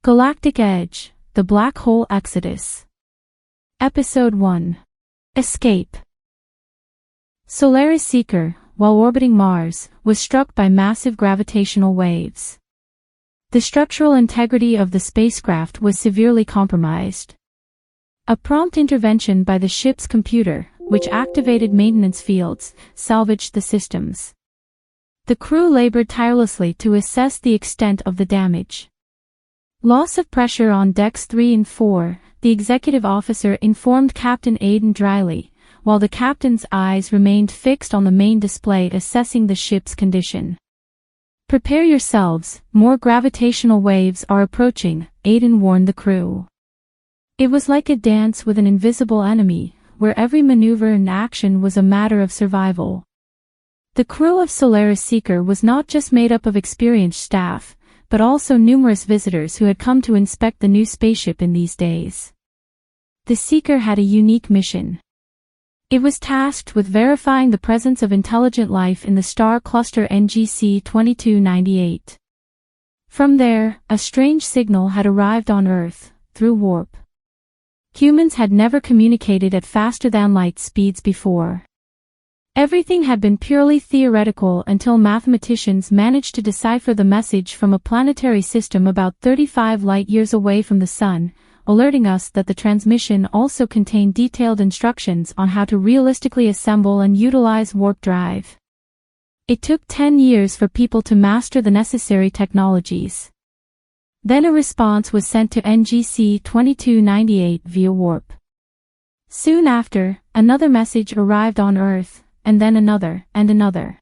Galactic Edge, The Black Hole Exodus. Episode 1. Escape. Solaris Seeker, while orbiting Mars, was struck by massive gravitational waves. The structural integrity of the spacecraft was severely compromised. A prompt intervention by the ship's computer, which activated maintenance fields, salvaged the systems. The crew labored tirelessly to assess the extent of the damage. Loss of pressure on decks 3 and 4, the executive officer informed Captain Aidan dryly, while the captain's eyes remained fixed on the main display assessing the ship's condition. "Prepare yourselves, more gravitational waves are approaching," Aidan warned the crew. It was like a dance with an invisible enemy, where every maneuver and action was a matter of survival. The crew of Solaris Seeker was not just made up of experienced staff, but also numerous visitors who had come to inspect the new spaceship in these days. The Seeker had a unique mission. It was tasked with verifying the presence of intelligent life in the star cluster NGC 2298. From there, a strange signal had arrived on Earth, through warp. Humans had never communicated at faster-than-light speeds before. Everything had been purely theoretical until mathematicians managed to decipher the message from a planetary system about 35 light-years away from the Sun, alerting us that the transmission also contained detailed instructions on how to realistically assemble and utilize warp drive. It took 10 years for people to master the necessary technologies. Then a response was sent to NGC 2298 via warp. Soon after, another message arrived on Earth, and then another, and another.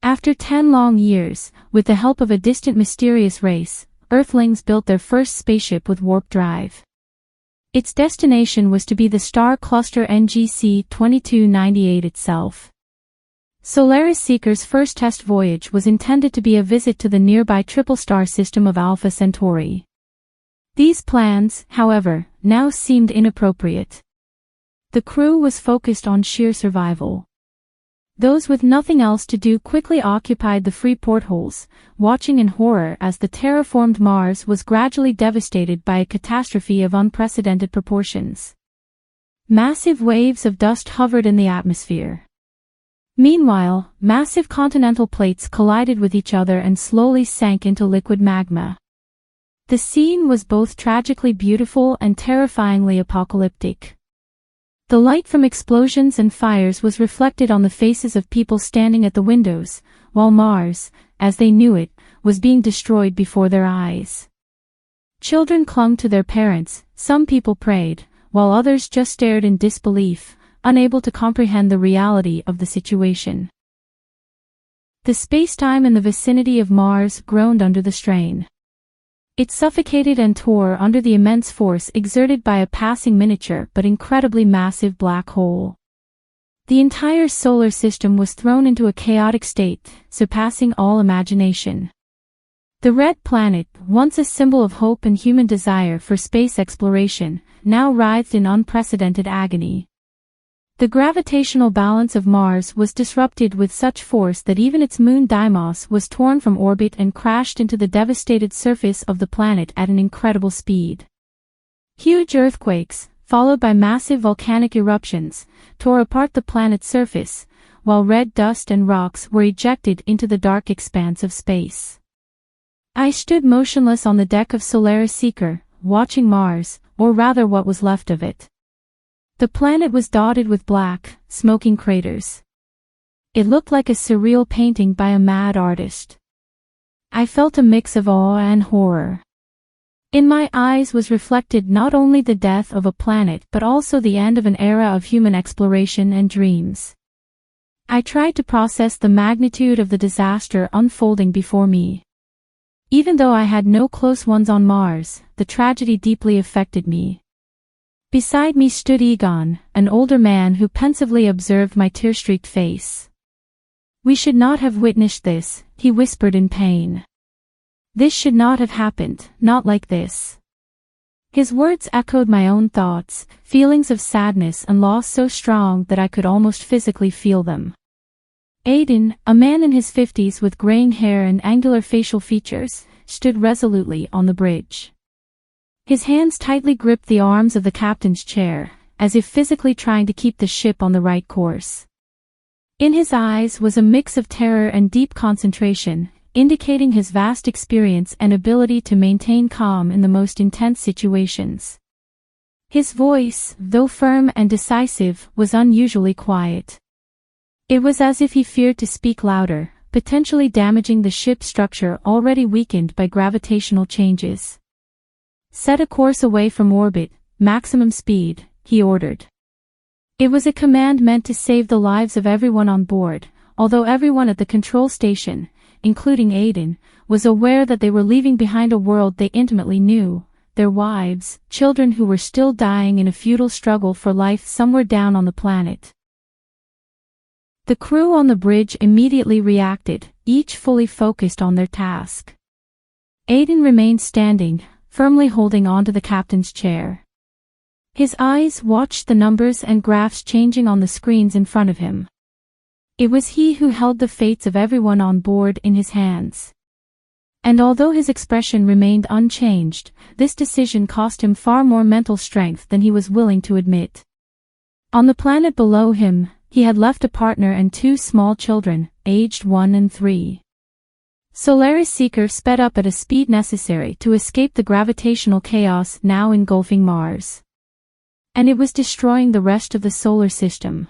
After 10 long years, with the help of a distant mysterious race, Earthlings built their first spaceship with warp drive. Its destination was to be the star cluster NGC 2298 itself. Solaris Seeker's first test voyage was intended to be a visit to the nearby triple star system of Alpha Centauri. These plans, however, now seemed inappropriate. The crew was focused on sheer survival. Those with nothing else to do quickly occupied the free portholes, watching in horror as the terraformed Mars was gradually devastated by a catastrophe of unprecedented proportions. Massive waves of dust hovered in the atmosphere. Meanwhile, massive continental plates collided with each other and slowly sank into liquid magma. The scene was both tragically beautiful and terrifyingly apocalyptic. The light from explosions and fires was reflected on the faces of people standing at the windows, while Mars, as they knew it, was being destroyed before their eyes. Children clung to their parents, some people prayed, while others just stared in disbelief, unable to comprehend the reality of the situation. The space-time in the vicinity of Mars groaned under the strain. It suffocated and tore under the immense force exerted by a passing miniature but incredibly massive black hole. The entire solar system was thrown into a chaotic state, surpassing all imagination. The red planet, once a symbol of hope and human desire for space exploration, now writhed in unprecedented agony. The gravitational balance of Mars was disrupted with such force that even its moon Deimos was torn from orbit and crashed into the devastated surface of the planet at an incredible speed. Huge earthquakes, followed by massive volcanic eruptions, tore apart the planet's surface, while red dust and rocks were ejected into the dark expanse of space. I stood motionless on the deck of Solaris Seeker, watching Mars, or rather what was left of it. The planet was dotted with black, smoking craters. It looked like a surreal painting by a mad artist. I felt a mix of awe and horror. In my eyes was reflected not only the death of a planet but also the end of an era of human exploration and dreams. I tried to process the magnitude of the disaster unfolding before me. Even though I had no close ones on Mars, the tragedy deeply affected me. Beside me stood Egon, an older man who pensively observed my tear-streaked face. "We should not have witnessed this," he whispered in pain. "This should not have happened, not like this." His words echoed my own thoughts, feelings of sadness and loss so strong that I could almost physically feel them. Aidan, a man in his 50s with graying hair and angular facial features, stood resolutely on the bridge. His hands tightly gripped the arms of the captain's chair, as if physically trying to keep the ship on the right course. In his eyes was a mix of terror and deep concentration, indicating his vast experience and ability to maintain calm in the most intense situations. His voice, though firm and decisive, was unusually quiet. It was as if he feared to speak louder, potentially damaging the ship's structure already weakened by gravitational changes. "Set a course away from orbit, maximum speed," he ordered. It was a command meant to save the lives of everyone on board, although everyone at the control station, including Aiden, was aware that they were leaving behind a world they intimately knew, their wives, children who were still dying in a futile struggle for life somewhere down on the planet. The crew on the bridge immediately reacted, each fully focused on their task. Aiden remained standing, firmly holding onto the captain's chair. His eyes watched the numbers and graphs changing on the screens in front of him. It was he who held the fates of everyone on board in his hands. And although his expression remained unchanged, this decision cost him far more mental strength than he was willing to admit. On the planet below him, he had left a partner and 2 small children, aged 1 and 3. Solaris Seeker sped up at a speed necessary to escape the gravitational chaos now engulfing Mars. And it was destroying the rest of the solar system.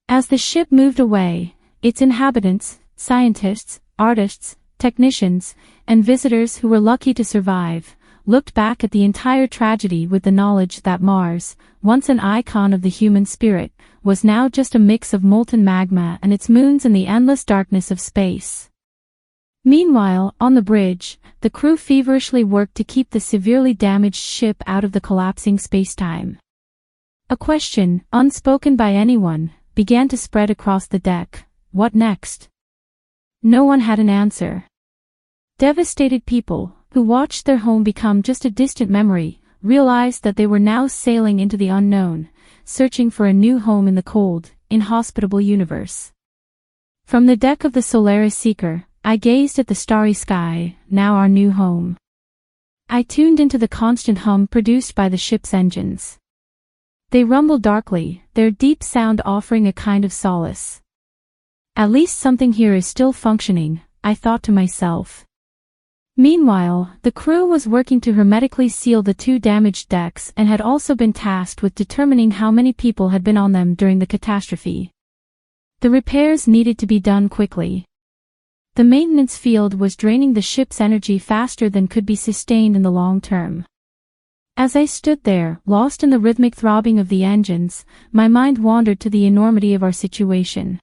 As the ship moved away, its inhabitants, scientists, artists, technicians, and visitors who were lucky to survive, looked back at the entire tragedy with the knowledge that Mars, once an icon of the human spirit, was now just a mix of molten magma and its moons in the endless darkness of space. Meanwhile, on the bridge, the crew feverishly worked to keep the severely damaged ship out of the collapsing spacetime. A question, unspoken by anyone, began to spread across the deck. What next? No one had an answer. Devastated people, who watched their home become just a distant memory, realized that they were now sailing into the unknown, searching for a new home in the cold, inhospitable universe. From the deck of the Solaris Seeker, I gazed at the starry sky, now our new home. I tuned into the constant hum produced by the ship's engines. They rumbled darkly, their deep sound offering a kind of solace. At least something here is still functioning, I thought to myself. Meanwhile, the crew was working to hermetically seal the 2 damaged decks and had also been tasked with determining how many people had been on them during the catastrophe. The repairs needed to be done quickly. The maintenance field was draining the ship's energy faster than could be sustained in the long term. As I stood there, lost in the rhythmic throbbing of the engines, my mind wandered to the enormity of our situation.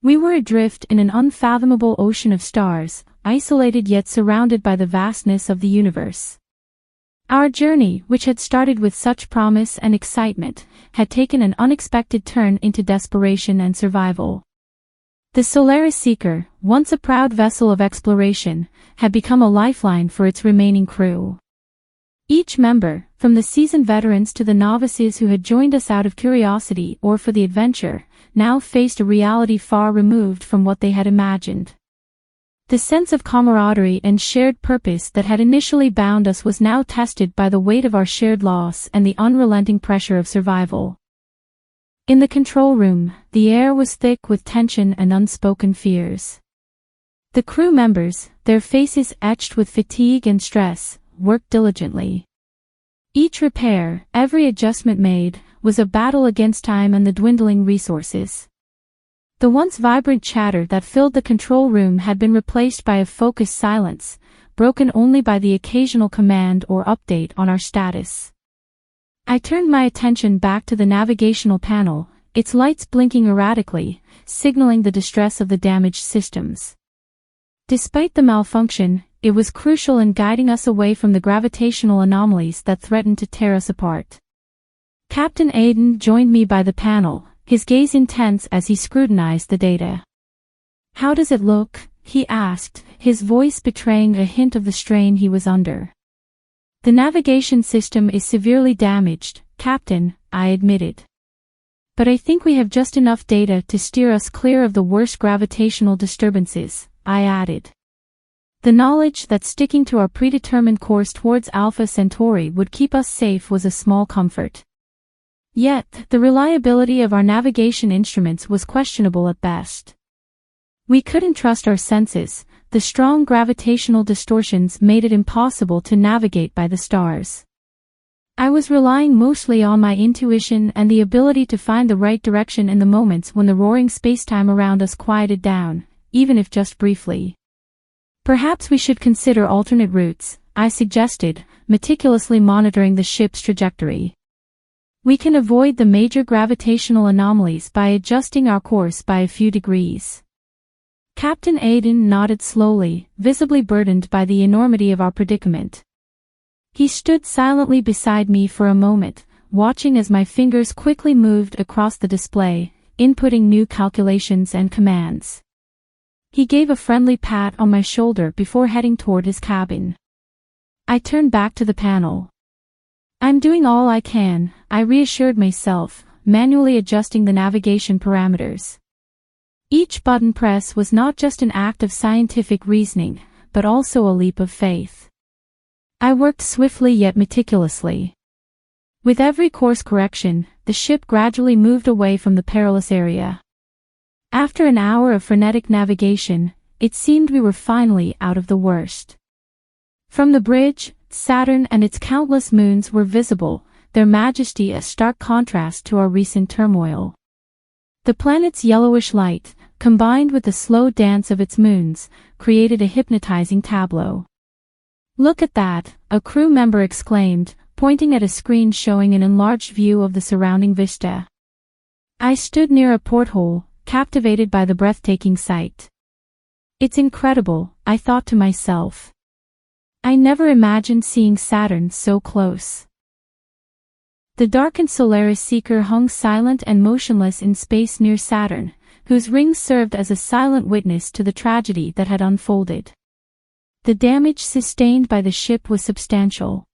We were adrift in an unfathomable ocean of stars, isolated yet surrounded by the vastness of the universe. Our journey, which had started with such promise and excitement, had taken an unexpected turn into desperation and survival. The Solaris Seeker, once a proud vessel of exploration, had become a lifeline for its remaining crew. Each member, from the seasoned veterans to the novices who had joined us out of curiosity or for the adventure, now faced a reality far removed from what they had imagined. The sense of camaraderie and shared purpose that had initially bound us was now tested by the weight of our shared loss and the unrelenting pressure of survival. In the control room, the air was thick with tension and unspoken fears. The crew members, their faces etched with fatigue and stress, worked diligently. Each repair, every adjustment made, was a battle against time and the dwindling resources. The once vibrant chatter that filled the control room had been replaced by a focused silence, broken only by the occasional command or update on our status. I turned my attention back to the navigational panel, its lights blinking erratically, signaling the distress of the damaged systems. Despite the malfunction, it was crucial in guiding us away from the gravitational anomalies that threatened to tear us apart. Captain Aiden joined me by the panel, his gaze intense as he scrutinized the data. "How does it look?" he asked, his voice betraying a hint of the strain he was under. "The navigation system is severely damaged, Captain," I admitted. "But I think we have just enough data to steer us clear of the worst gravitational disturbances," I added. The knowledge that sticking to our predetermined course towards Alpha Centauri would keep us safe was a small comfort. Yet, the reliability of our navigation instruments was questionable at best. We couldn't trust our senses. The strong gravitational distortions made it impossible to navigate by the stars. I was relying mostly on my intuition and the ability to find the right direction in the moments when the roaring spacetime around us quieted down, even if just briefly. Perhaps we should consider alternate routes, I suggested, meticulously monitoring the ship's trajectory. We can avoid the major gravitational anomalies by adjusting our course by a few degrees. Captain Aiden nodded slowly, visibly burdened by the enormity of our predicament. He stood silently beside me for a moment, watching as my fingers quickly moved across the display, inputting new calculations and commands. He gave a friendly pat on my shoulder before heading toward his cabin. I turned back to the panel. I'm doing all I can, I reassured myself, manually adjusting the navigation parameters. Each button press was not just an act of scientific reasoning, but also a leap of faith. I worked swiftly yet meticulously. With every course correction, the ship gradually moved away from the perilous area. After an hour of frenetic navigation, it seemed we were finally out of the worst. From the bridge, Saturn and its countless moons were visible, their majesty a stark contrast to our recent turmoil. The planet's yellowish light, combined with the slow dance of its moons, created a hypnotizing tableau. "Look at that," a crew member exclaimed, pointing at a screen showing an enlarged view of the surrounding vista. I stood near a porthole, captivated by the breathtaking sight. "It's incredible," I thought to myself. I never imagined seeing Saturn so close. The darkened Solaris seeker hung silent and motionless in space near Saturn, whose rings served as a silent witness to the tragedy that had unfolded. The damage sustained by the ship was substantial.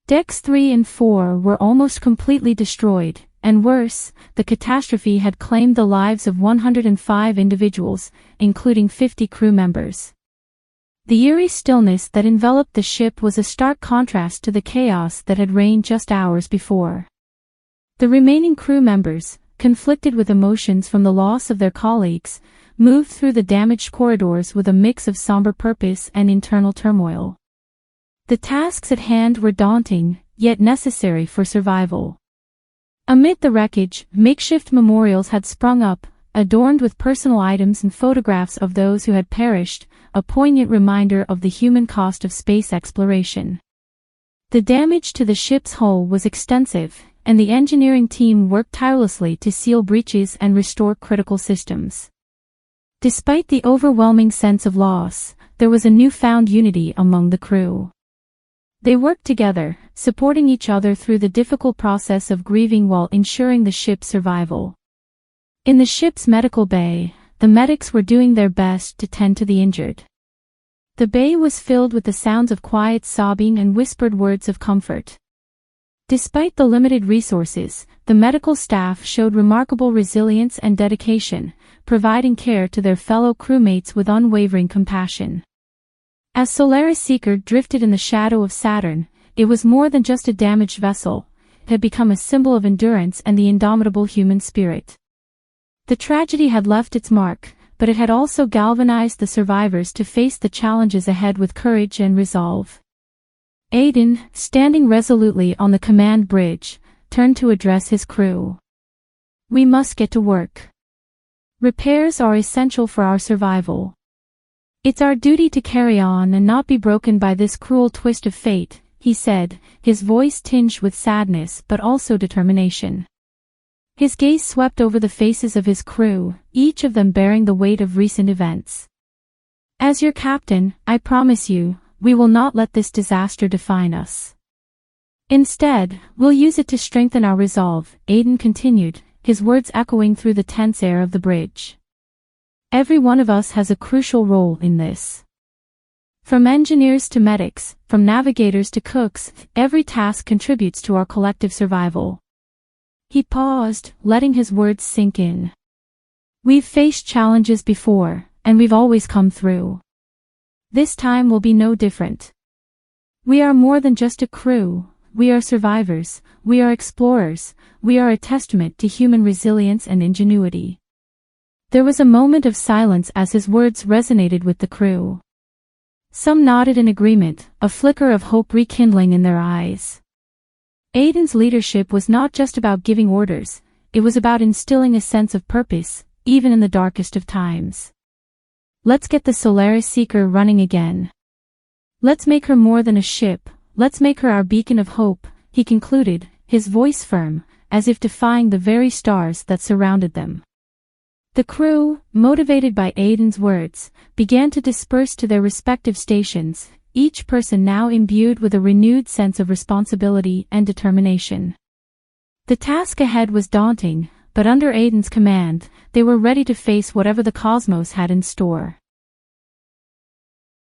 Decks 3 and 4 were almost completely destroyed, and worse, the catastrophe had claimed the lives of 105 individuals, including 50 crew members. The eerie stillness that enveloped the ship was a stark contrast to the chaos that had reigned just hours before. The remaining crew members, conflicted with emotions from the loss of their colleagues, moved through the damaged corridors with a mix of somber purpose and internal turmoil. The tasks at hand were daunting, yet necessary for survival. Amid the wreckage, makeshift memorials had sprung up, adorned with personal items and photographs of those who had perished, a poignant reminder of the human cost of space exploration. The damage to the ship's hull was extensive, and the engineering team worked tirelessly to seal breaches and restore critical systems. Despite the overwhelming sense of loss, there was a newfound unity among the crew. They worked together, supporting each other through the difficult process of grieving while ensuring the ship's survival. In the ship's medical bay, the medics were doing their best to tend to the injured. The bay was filled with the sounds of quiet sobbing and whispered words of comfort. Despite the limited resources, the medical staff showed remarkable resilience and dedication, providing care to their fellow crewmates with unwavering compassion. As Solaris Seeker drifted in the shadow of Saturn, it was more than just a damaged vessel. It had become a symbol of endurance and the indomitable human spirit. The tragedy had left its mark, but it had also galvanized the survivors to face the challenges ahead with courage and resolve. Aiden, standing resolutely on the command bridge, turned to address his crew. "We must get to work. Repairs are essential for our survival. It's our duty to carry on and not be broken by this cruel twist of fate," he said, his voice tinged with sadness but also determination. His gaze swept over the faces of his crew, each of them bearing the weight of recent events. "As your captain, I promise you, we will not let this disaster define us. Instead, we'll use it to strengthen our resolve," Aiden continued, his words echoing through the tense air of the bridge. "Every one of us has a crucial role in this. From engineers to medics, from navigators to cooks, every task contributes to our collective survival." He paused, letting his words sink in. "We've faced challenges before, and we've always come through. This time will be no different. We are more than just a crew, we are survivors, we are explorers, we are a testament to human resilience and ingenuity. There was a moment of silence as his words resonated with the crew. Some nodded in agreement, a flicker of hope rekindling in their eyes. Aiden's leadership was not just about giving orders, it was about instilling a sense of purpose, even in the darkest of times. Let's get the Solaris Seeker running again. Let's make her more than a ship, let's make her our beacon of hope, he concluded, his voice firm, as if defying the very stars that surrounded them. The crew, motivated by Aiden's words, began to disperse to their respective stations, each person now imbued with a renewed sense of responsibility and determination. The task ahead was daunting, but under Aiden's command, they were ready to face whatever the cosmos had in store.